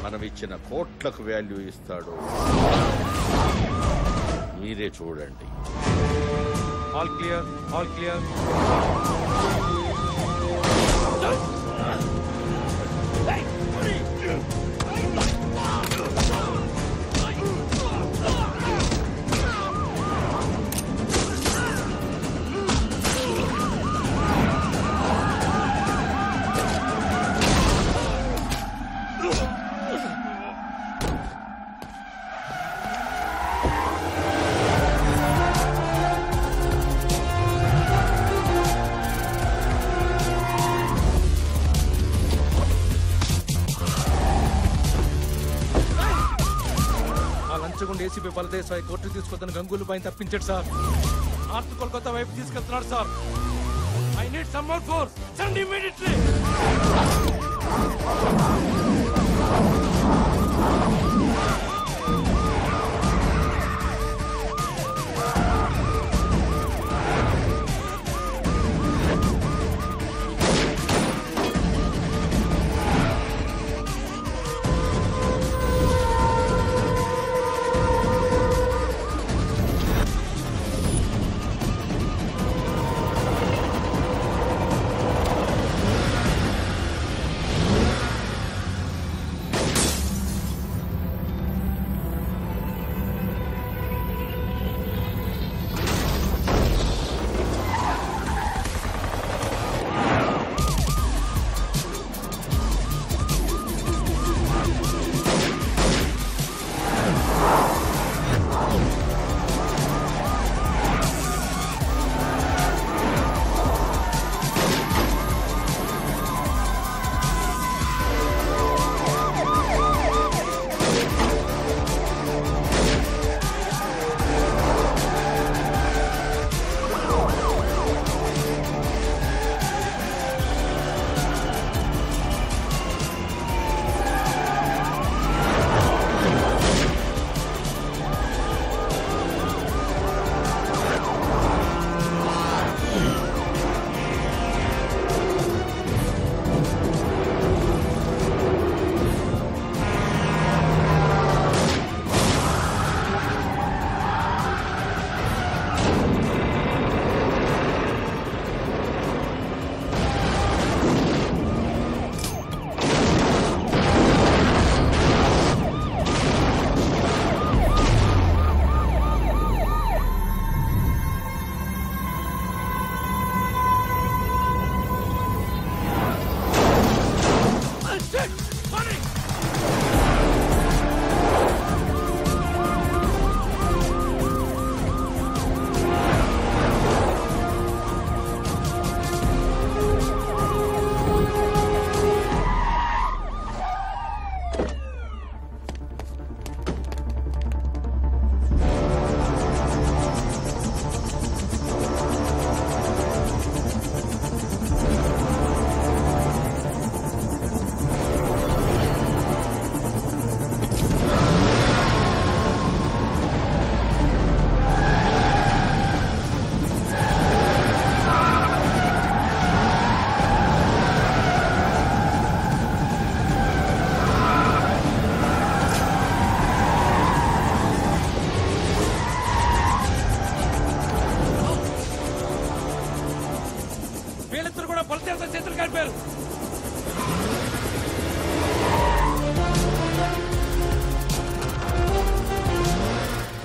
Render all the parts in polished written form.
మనం ఇచ్చిన కోట్లకు వాల్యూ ఇస్తాడో మీరే చూడండి. All clear, all clear. ACP బలదేశాయ్ కోర్టు తీసుకొద్దని గంగూలు పైన తప్పించాడు సార్. నార్త్ కోల్కతా వైపు తీసుకెళ్తున్నాడు sir. I need some more force. Send immediately.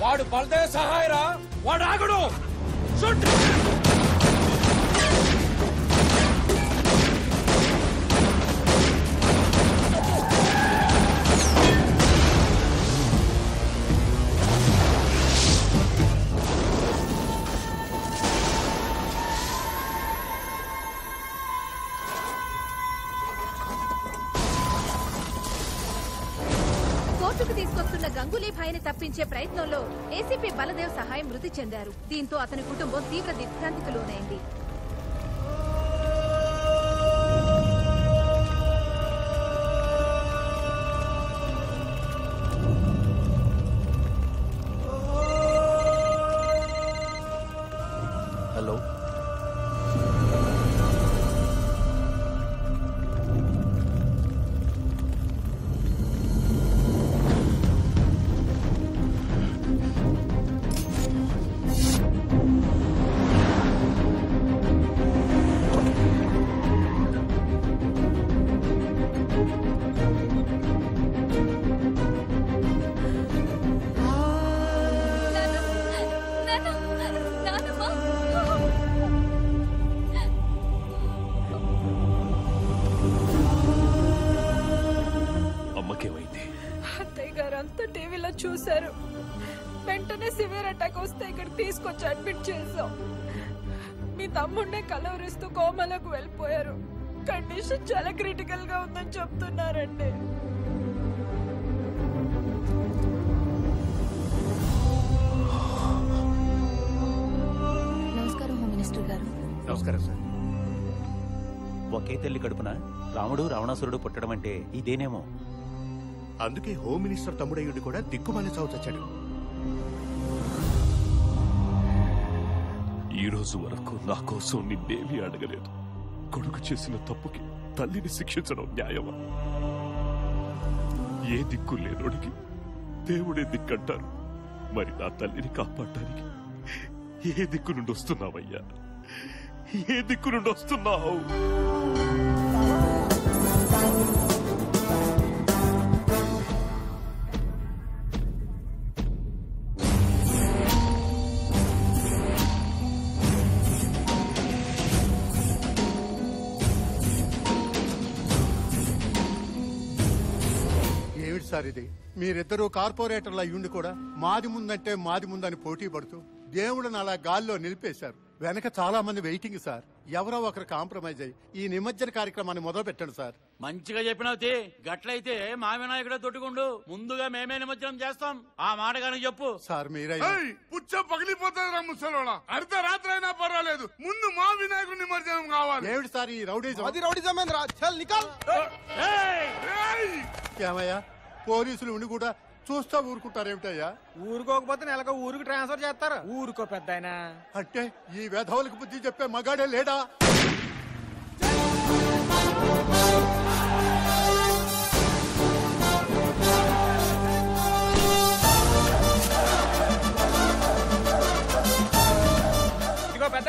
వాడు బలదేవ్ సహాయరా, వాడు ఆగడు. కోర్టుకు తీసుకొస్తున్న గంగూలీ భాయ్ని తప్పించే ప్రయత్నంలో ఏసీపీ బలదేవ్ సహాయం మృతి చెందారు. దీంతో అతని కుటుంబం తీవ్ర దిగ్భ్రాంతికి లోనైంది. హలో, కొడుకేమైంది? అత్తయ్య గారు అంతా టీవీలో చూశారు. వెంటనే సివియర్ అటాక్ వస్తే ఇక్కడికి తీసుకొచ్చి అడ్మిట్ చేశాం. మీ తమ్ముడినే కలవరిస్తూ కోమలకు వెళ్ళిపోయారు. కండిషన్ చాలా క్రిటికల్ గా ఉందని చెప్తున్నారండి. నమస్కారం హోమ్ మినిస్టర్ గారు. నమస్కారం సార్. ఒకే తల్లి కడుపున రాముడు రావణాసురుడు పుట్టడం అంటే ఇదేనేమో. అందుకే హోమ్ మినిస్టర్ తమ్ముడయ్యుడు కూడా దిక్కుమాలి చావు చచ్చాడు. ఈ రోజు వరకు నా కోసం నిన్నేమీ అడగలేదు. కొడుకు చేసిన తప్పుకి తల్లిని శిక్షించడం న్యాయమా? ఏ దిక్కు లేనోడికి దేవుడే దిక్కంటారు. మరి నా తల్లిని కాపాడటానికి ఏ దిక్కు నుండి వస్తున్నావయ్యా? ఏ దిక్కు నుండి వస్తున్నావు? ఏమిటి సార్ ఇది? మీరిద్దరూ కార్పొరేటర్లు అయ్యుండి కూడా మాది ముందంటే మాది ముందని పోటీ పడుతూ దేవుడిని అలా గాల్లో నిలిపేశారు. వెనక చాలా మంది వెయిటింగ్ సార్. ఎవరో ఒకరు కాంప్రమైజ్ అయ్యి ఈ నిమజ్జన కార్యక్రమాన్ని మొదలు పెట్టండి సార్. మంచిగా చెప్పినావు. గట్లయితే మా వినాయకుడే తొట్టుకుండు. ముందుగా మేమే నిమజ్జనం చేస్తాం. ఆ మాట కానీ చెప్పు సార్. మీరే పుచ్చ పగిలిపోతుంది. ముసలోడా అర్ధ రాత్రి అయినా పర్వాలేదు, ముందు మా వినాయకుడి నిమజ్జనం కావాలి. ఏమిటి సార్ ఈ రౌడీజం? ఏమయ్యా, పోలీసులు ఉండి కూడా చూస్తా ఊరుకుంటారేమిటయ్యా? ఊరుకోకపోతే నెలకు ఊరికి ట్రాన్స్ఫర్ చేస్తారు. ఊరుకో పెద్ద అంటే ఈ వేధవులకు బుద్ధి చెప్పే మగాడే లేడా? ఇదిగో పెద్ద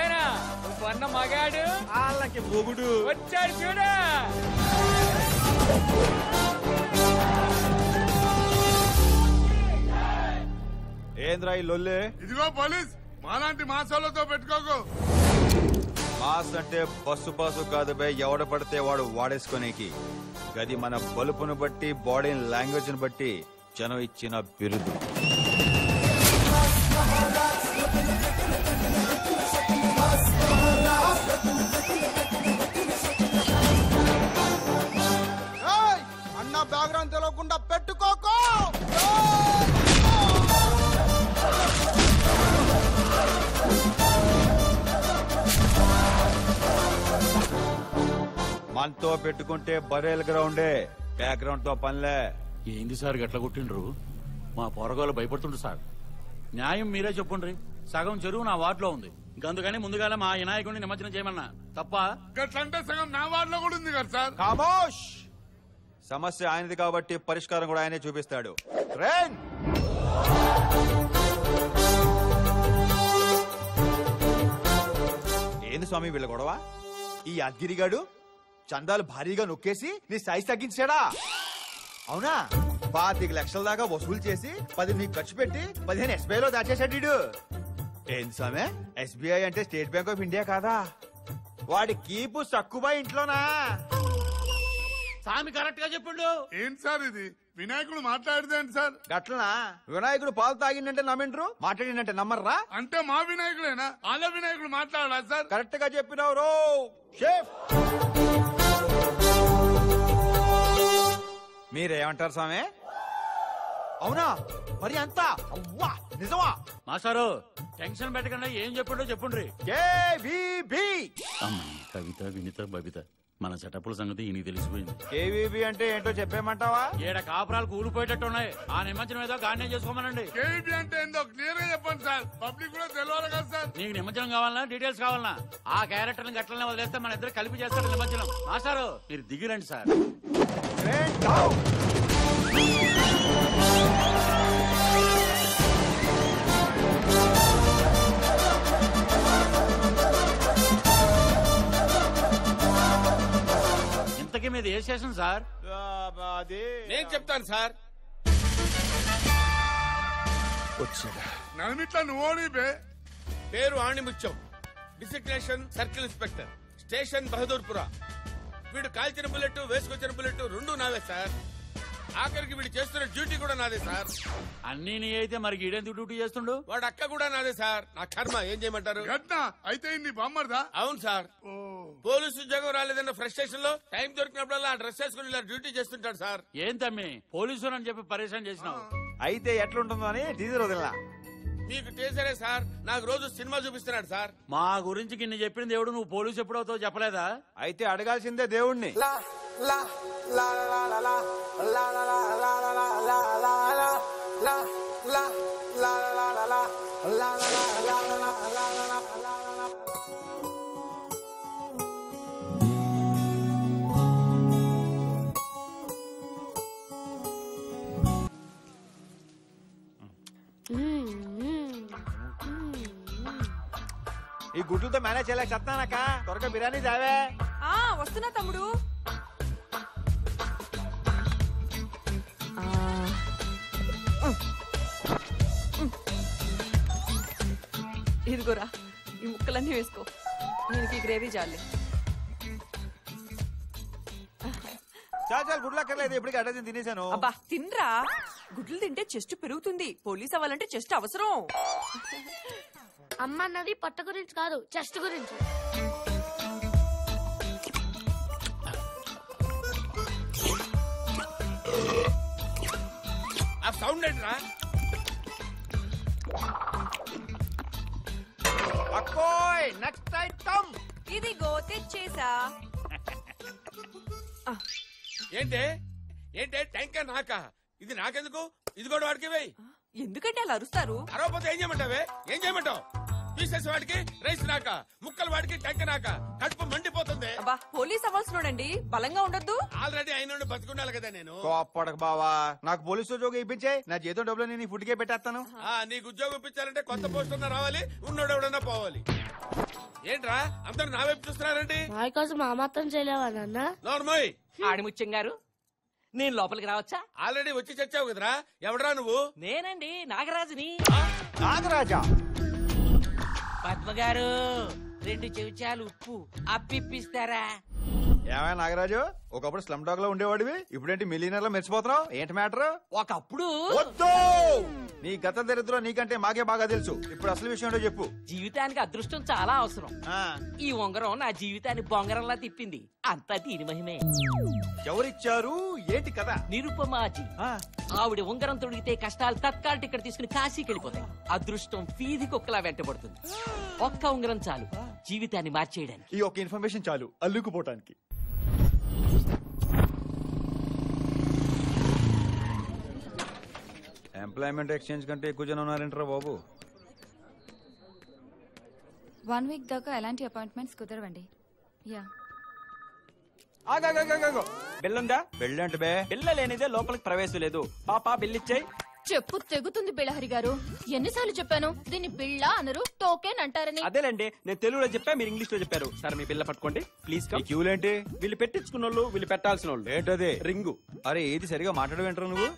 పన్న మగాడు వాళ్ళకి మొగుడు వచ్చాడు చూడు. ఏంద్రా ఈ లొల్లే? ఇదిగో పోలీస్, మాలాంటి మాసాలతో పెట్టుకోకు. మాస్ అంటే బస్సు పాసు కాదు బే, ఎవడ పడితే వాడు వాడేసుకునేకి. గది మన బలుపును బట్టి, బాడీ లాంగ్వేజ్ ని బట్టి జనం ఇచ్చిన బిరుదు. అన్న బ్యాక్గ్రౌండ్ తెలియకుండా పెట్టుకోకు. మనతో పెట్టుకుంటే బరేల్ గ్రౌండే, బ్యాక్గ్రౌండ్ తో పనిలే. ఏంది సార్ గట్ల కొట్టిండ్రు? మా పొరగాలు భయపడుతుండ్రు సార్. న్యాయం మీరే చెప్పుండ్రి. సగం చెరువు నా వార్డులో ఉంది. అందుకని ముందుగాల మా వినాయకుడిని నిమజ్జనం చేయమన్నా తప్ప. గట్లంటే సగం నా వార్డులో కూడా ఉంది కదా సార్. ఖామోష్! సమస్య ఆయనది కాబట్టి పరిష్కారం కూడా ఆయనే చూపిస్తాడు. ట్రైన్ ఏంది స్వామి వీళ్ళ గొడవ? ఈ అద్గిరిగాడు చందాలు భారీగా నొక్కేసి నీ సైజ్ తగ్గించాడా? అవునా? 25 లక్షల దాకా వసూలు చేసి 10 నీకు ఖర్చు పెట్టి 15 ఎస్బీఐలో దాచేశాడు. ఏంది స్వామి, ఎస్బీఐ అంటే స్టేట్ బ్యాంక్ ఆఫ్ ఇండియా కాదా? వాడి కీపు సక్కుబా ఇంట్లోనా? స్వామి కరెక్ట్ గా చెప్పిండు. ఏంటి సార్ ఇది? వినాయకుడు మాట్లాడితే సార్ గట్లనా? వినాయకుడు పాలు తాగిందంటే నమ్మిండ్రు, మాట్లాడిందంటే నమ్మర్రా? అంటే మా వినాయకుడేనా? వాళ్ళ వినాయకుడు మాట్లాడాలా సార్? కరెక్ట్ గా చెప్పినావు రో షేఫ్. మీరేమంటారు స్వామి? అవునా? మరి అంత అవ్వా నిజమా? మాస్టారు టెన్షన్ పెట్టకుండా ఏం చెప్పిండో చెప్పుండ్రి. అమ్మాయి కవిత, వినిత, బబిత మన సెటప్ల సంగతి ఈయనకి తెలిసిపోయింది. కేవీబీ అంటే ఏంటో చెప్పేమంటావా? ఏడ కాపురాలు కూలిపోయేటట్టున్నాయి. ఆ నిమజ్జనం ఏదో గానే చేసుకోమనండి. కేవీబీ అంటే ఏందో క్లియర్ గా చెప్పండి సార్. పబ్లిక్ కూడా తెలియాలి కదా సార్. నీకు నిమజ్జనం కావాలన్నా డీటెయిల్స్ కావాలన్నా ఆ క్యారెక్టర్ గట్లనే వదిలేస్తే మన ఇద్దరు కలిపి చేస్తారు నిమజ్జనం. మాస్టారు మీరు దిగిరండి సార్. ఇంతకీ మీద ఏ స్టేషన్ సార్? నేను చెప్తాను సార్. నలుమిట్ల నువ్వు పేరు ఆణిముత్యం, designation circle inspector, station Bahadurpura. వీడు కాల్చిన బుల్లెట్, వేసుకొచ్చిన బుల్లెట్ రెండు నావే సార్. ఆఖరికి వీడు చేస్తున్న డ్యూటీ కూడా నాదే సార్. అన్ని నీ అయితే మరి ఈడెందుకు డ్యూటీ చేస్తుండు? వాడు అక్క కూడా నాదే సార్. నా కర్మ, ఏం చేయమంటారు? అయితే నీ బామ్మర్దా? అవును సార్. పోలీసు ఉద్యోగం రాలేదన్న ఫ్రస్ట్రేషన్ లో టైం దొరికినప్పుడల్లా డ్రెస్ వేసుకుని ఇలా డ్యూటీ చేస్తుంటాడు సార్. ఏం తమ్మి పోలీసు అని చెప్పి పరేషాన్ చేసినావు? అయితే ఎట్లుంటుందో అని టీజర్ వదిలినా. మీకు టీచరే సార్, నాకు రోజు సినిమా చూపిస్తున్నాడు సార్. మా గురించి కిన్ని చెప్పింది దేవుడు, నువ్వు పోలీసు ఎప్పుడవుతావు చెప్పలేదా? అయితే అడగాల్సిందే దేవుణ్ణి. ఈ గుడ్లతో మేనేజ్ చేయలేక చెప్తానక్క. త్వరగా బిర్యానీ చావే. వస్తున్నా తమ్ముడు. ఇదిగోరా, ఈ ముక్కలన్నీ వేసుకో. నేను ఈ గ్రేవీ చాలే. చాలు గుడ్లక్కర్లేదు, ఎప్పటికీ అడ్డ తినేసాను. అబ్బా తినరా, గుడ్లు తింటే చెస్ట్ పెరుగుతుంది. పోలీస్ అవ్వాలంటే చెస్ట్ అవసరం. అమ్మ అన్నది పొట్ట గురించి కాదు, చెస్ట్ గురించి. ఆ సౌండ్ ఏంట్రా? అక్కోయ్ నెక్స్ట్ ఐటమ్. ఇదిగో తెచ్చేసా. ఏంటే ఏంటే టెంక నాకా? ఇది నాకెందుకు? ఇది కూడా వాడికి వేయి. ఎందుకంటే అలా అరుస్తారు? అరవపోతే ఏం చేయమంటావే? ఏం చేయమంటావు? పీసెస్ వాడికి, రైస్ నాక, ముక్కలు వాడికి, టెంక నాక. కడుపు మండిపోతుంది. అబ్బా పోలీస్ అవ్వాల్సినోడండి, బలంగా ఉండొద్దు. ఆల్రెడీ అయిన బతుకుండాలి కదా నేను. కోప్పడక బావా, నాకు పోలీసు ఉద్యోగం ఇప్పించే. నా జీతం డబ్బులు నేను ఫుడ్ కే పెట్టేస్తాను. నీకు ఉద్యోగం ఇప్పించాలంటే కొత్త పోస్ట్ అన్నా రావాలి, ఉన్నోడెవడన్నా పోవాలి. ఏంట్రా అందరు నా వైపు చూస్తున్నారండి? నా కోసం ఆ మాత్రం చేయలేవా నాన్న? నోర్మోయ్. ఆడిముత్యం గారు, నేను లోపలికి రావచ్చా? ఆల్రెడీ వచ్చి చచ్చావు కదరా. ఎవడరా నువ్వు? నేనండి, నాగరాజుని. నాగరాజా? పద్మ గారు, 2 చెంచాలు ఉప్పు అప్పిప్పిస్తారా? ఏమైనా నాగరాజు, ఒకప్పుడు స్లమ్ డాగ్ లో ఉండేవాడివి, ఇప్పుడేంటి మిలియనర్ లో మెరిచిపోతున్నావు? ఏంటి మ్యాటర్? ఒకప్పుడు వద్దు, నీ గత దరిద్రం నీకంటే మాకే బాగా తెలుసు. ఇప్పుడు అసలు విషయం ఏంటో చెప్పు. జీవితానికి అదృష్టం చాలా అవసరం. ఈ ఉంగరం నా జీవితాన్ని బొంగరంలా తిప్పింది. అంతా దీని మహిమే. ఎవరిచ్చారు? ఏంటి కదా? నిరుపమాజీ. ఆవిడ ఉంగరం తొడిగితే కష్టాలు తత్కాల టికెట్ తీసుకుని కాశీకి వెళ్ళిపోతాయి. అదృష్టం వీధి కుక్కలా వెంటబడుతుంది. ఒక్క ఉంగరం చాలు జీవితాన్ని మార్చేయడానికి. ఈ ఒక్క ఇన్ఫర్మేషన్ చాలు అల్లుకుపోవటానికి. ఎంప్లాయ్మెంట్ ఎక్స్చేంజ్ కంటే ఎక్కువ జనం ఉన్నారంటారా బాబు? 1 వీక్ దాకా ఎలాంటి అపాయింట్మెంట్స్ కుదరవండి. యా బిల్లుందా? బిల్లంటే బే బిల్ల లేనిదే లోపలికి ప్రవేశం లేదు. పాపా బిల్లిచ్చాయి. చెప్పు తెగుతుంది బిళ్ళహరి గారు. ఎన్నిసార్లు చెప్పాను దీన్ని బిళ్ళ అనరు, టోకెన్ అంటారని. అదేలేండి, నేను తెలుగులో చెప్పా, మీరు ఇంగ్లీష్ లో చెప్పారు. సార్ మీ బిల్ల పట్టుకోండి ప్లీజ్. క్యూలేంటి? వీళ్ళు పెట్టించుకున్న వాళ్ళు, వీళ్ళు పెట్టాల్సిన వాళ్ళు. ఏంటది? రింగు. అరే ఏది సరిగా మాట్లాడవేంటారు నువ్వు?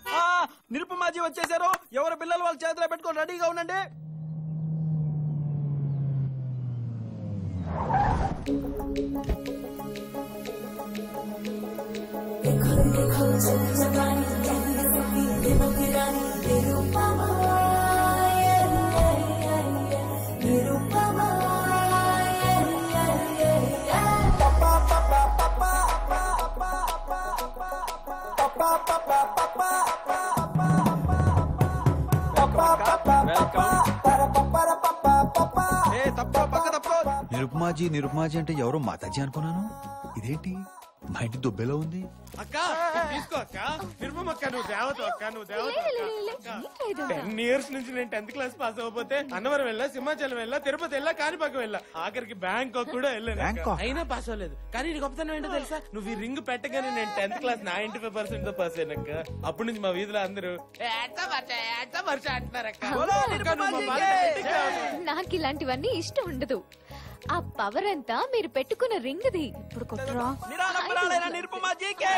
నిరుపమాజీ వచ్చేసారు. ఎవరు బిల్లలు వాళ్ళ చేతిలో పెట్టుకొని రెడీగా ఉండండి. నిరుపమాజీ అంటే ఎవరో మాతాజీ అనుకున్నాను. ఇదేంటి మా ఇంటి దుబ్బెలో ఉంది? అక్క తీసుకో అక్క. నిర్మమక్క నువ్వు దేవత అక్క, నువ్వు దేవత. 10 years నుంచి నేను 10th క్లాస్ పాస్ అవ్వకపోతే అన్నవరం వెళ్ళా, సింహాచలం వెళ్ళా, తిరుపతి వెళ్ళా, కాణిపాకం వెళ్ళా, ఆఖరికి బ్యాంకాక్ కూడా వెళ్ళాను. అయినా పాస్ అవ్వలేదు. కానీ నీ గొప్పతనం ఏంటో తెలుసా? నువ్వు ఈ రింగ్ పెట్టగానే నేను 10th క్లాస్ 95% తో పాస్ అయినాక అప్పటి నుంచి మా వీధిలో అందరూ నాకు ఇలాంటివన్నీ ఇష్టం ఉండదు. ఆ పవర్ అంతా మీరు పెట్టుకున్న రింగ్ది. ఇప్పుడు కొట్టరా? నిరుపమాజీకే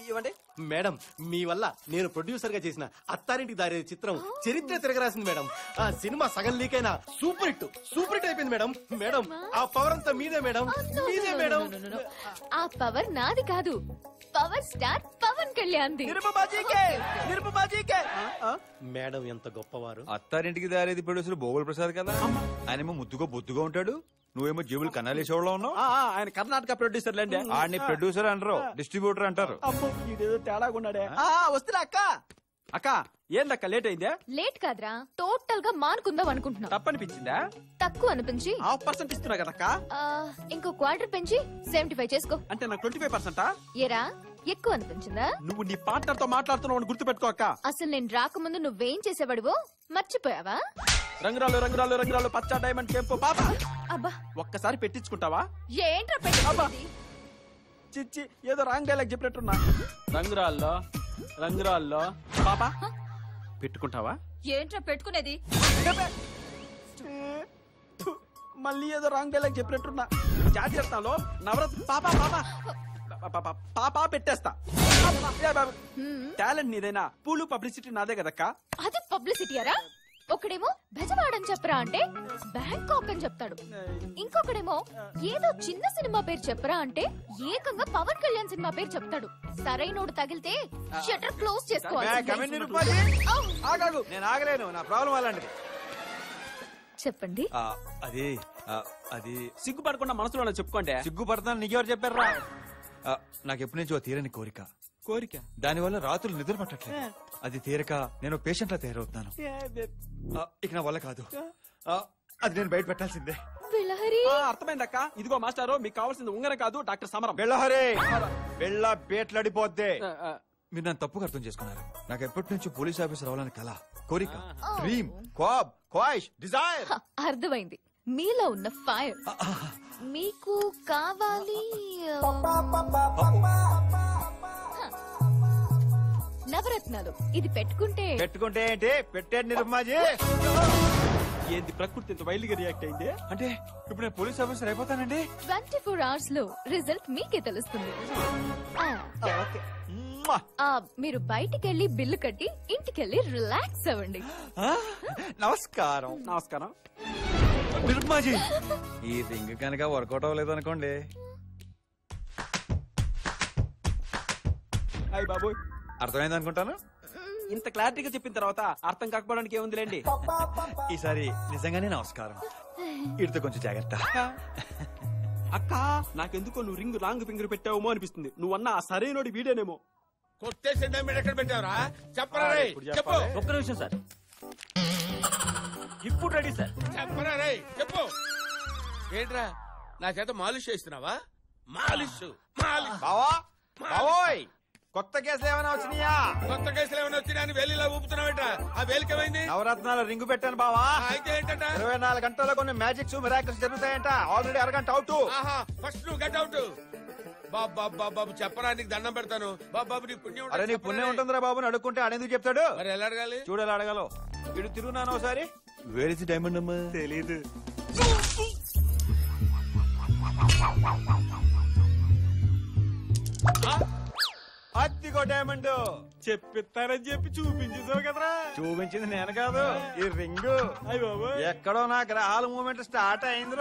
ఇవ్వండి. మేడం మీ వల్ల నేను ప్రొడ్యూసర్ గా చేసిన అత్తారింటికి దారి చిత్రం చరిత్ర తిరగరాసింది మేడం. ఆ సినిమా సగం లీక్ అయినా సూపర్ హిట్ అయిపోయింది మేడం. మేడం ఆ పవర్ అంతా మీదే మేడం, మీదే మేడం. ఆ పవర్ నాది కాదు, పవర్ స్టార్ పవన్ కళ్యాణ్ ది. మేడం ఎంత గొప్పవారు. అత్తారింటికి దారేది ప్రొడ్యూసర్ భోగుల ప్రసాద్ కదా, ఆయనేమో ముద్దుగా బొద్దుగా ఉంటాడు, నువ్వేమో జీవులు కన్నాలేసేవాళ్ళు ఉన్నావు. ఆయన కర్ణాటక ప్రొడ్యూసర్ లేండి. ఆడిని ప్రొడ్యూసర్ అంటారు, డిస్ట్రిబ్యూటర్ అంటారు. ఇదేదో తేడాగా ఉన్నాడే. వస్తున్నా అక్క. అక్క ఏందక్క లేట్ అయిందే? లేట్ కాదురా, టోటల్ గా మానుకుందాం అనుకుంటున్నా. తప్పనిపించిందా? తక్కువ అనిపించి 1/2% ఇస్తున్నా కదక్క. ఇంకో క్వార్టర్ పెంచి 75 చేసుకో. అంటే నాకు 25%? ఏరా ఎక్కువ అనిపించిందా? నువ్వు నీ పార్ట్నర్ తో మాట్లాడుతున్నావు గుర్తు పెట్టుకో అక్క. అసలు నేను రాకముందు నువ్వేం చేసేవాడువో మర్చిపోయావా? రంగురాలు రంగురాలు రంగురాలు పచ్చ డైమండ్ కెంపు పాప. అబ్బా ఒక్కసారి పెట్టించుకుంటావా? ఏంట్రా పెట్టుకోవాలి? చిచ్చి ఏదో రాంగ్ డైలాగ్ చెప్పినట్టున్నా. రంగురాల్లో రంగురాల్లో పాప పెట్టుకుంటావా? ఏంట్రా పెట్టుకునేది? మళ్ళీ ఏదో రాంగ్ డైలాగ్ చెప్పినట్టున్నా. జాతీయలో నవరత్న పాప పాప పాప పెట్టేస్తా. టాలెంట్ నీదైనా పూలు పబ్లిసిటీ నాదే కదక్క. అది పబ్లిసిటీ అరా? ఒకడేమో బెజవాడని చెప్పరా అంటే బ్యాంకాక్ అని చెప్తాడు, ఇంకొకడేమో ఏదో చిన్న సినిమా పేరు చెప్పరా అంటే ఏకంగా పవన్ కళ్యాణ్ సినిమా పేరు చెప్తాడు. సరైనోడు తగిలితే షట్టర్ క్లోజ్ చేసుకోవాలి. నేను ఆగలేను, నా ప్రాబ్లం అలాంటిది. చెప్పండి. అది సిగ్గుపడకుండా మనసులో చెప్పుకోండి. సిగ్గుపడతాను నీకెవరు చెప్పారా? నాకు ఎప్పటి నుంచో తీరని కోరిక. దానివల్ల రాత్రులు నిద్ర పట్టట్లేదు. అది తీరక నేను పేషెంట్ లా తయారవుతున్నాను. ఇక నా వల్ల కాదు, అది నేను బయట పెట్టాల్సిందే. అర్థమైందక్క. ఇదిగో మాస్టారు, మీకు కావాల్సింది ఉంగరం కాదు డాక్టర్ సమరం. వెళ్ళ పేట్లాడిపోద్దే. మీరు నన్ను తప్పుగా అర్థం చేసుకున్నారు. నాకు ఎప్పటి నుంచో పోలీస్ ఆఫీసర్ అవ్వాలని కల, కోరిక, డ్రీమ్, క్వాబ్, క్వాయిష్, డిజైర్. అర్థమైంది, మీలో ఉన్న ఫైర్. మీకు కావాలి నవరత్నాలు. ఇది పెట్టుకుంటే ఏంటి? పెట్టేది నిరుమాజీ. ఏంది ప్రకృతి ఇంత వైల్డ్ గా రియాక్ట్ అయింది? అంటే ఇప్పుడు నేను పోలీస్ ఆఫీసర్ అయిపోతానండి. 24 hours లో రిజల్ట్ మీకే తెలుస్తుంది. మీరు బయటికెళ్ళి బిల్లు కట్టి ఇంటికెళ్ళి రిలాక్స్ అవ్వండి. నమస్కారం. నమస్కారం నిరుమాజీ. ఈ రింగ్ కనుక వర్కౌట్ అవ్వలేదు అనుకోండి. అయ్య బాబోయ్, అర్థమైంది అనుకుంటాను. ఇంత క్లారిటీగా చెప్పిన తర్వాత అర్థం కాకపోవడానికి ఏముందిలేండి. ఈసారి నిజంగానే నమస్కారం. ఇడితో కొంచెం జాగ్రత్త. అక్క నాకెందుకో నువ్వు రింగ్ రాంగ్ ఫింగర్ పెట్టావేమో అనిపిస్తుంది. నువ్వన్నా సరైనోడి వీడేనేమో. కొట్టేసి ఎక్కడ పెట్టావరా? చెప్పరా రే, చెప్పు. ఒక్క నిమిషం సార్, ఇప్పుడు రెడీ సార్. చెప్పరా రే, చెప్పు. ఏంట్రా నా చేత మాలిష్ చేస్తున్నావా? మాలిష్ బావోయ్, కొత్త కేసులు ఏమైనా వచ్చినాయా? కొత్త కేసులు ఏమైనా వచ్చినాయని వేలిలా ఊపుతున్నావేట? ఆ వేలికేమైంది? నవరత్నాల రింగు పెట్టాను బావా. అయితే ఏంటంట? 24 గంటల్లో కొన్ని మ్యాజిక్స్ మిరాకిల్స్ జరుగుతాయంట. ఆల్రెడీ అరగంట అవుట్. ఫస్ట్ నువ్వు గెట్ అవుట్. బాబు చెప్పరా, నీకు దండం పెడతాను. బాబు నీ పుణ్యం. అరే నీ పుణ్యం ఉంటుందిరా బాబుని అడుక్కుంటే ఆడెందుకు చెప్తాడు? మరి ఎలా అడగాలి? చూడాలి, అడగాలో. ఇటు తిరుగున్నాను ఒకసారి. వేర్ ఇస్ డైమండ్ అమ్మా? తెలీదు. అద్దిగో డైమండ్. చెప్పిస్తారని చెప్పి చూపించేసావు కదరా. చూపించింది నేను కాదు, ఈ రింగు. ఎక్కడో నా గ్రహాల మూమెంట్ స్టార్ట్ అయింది.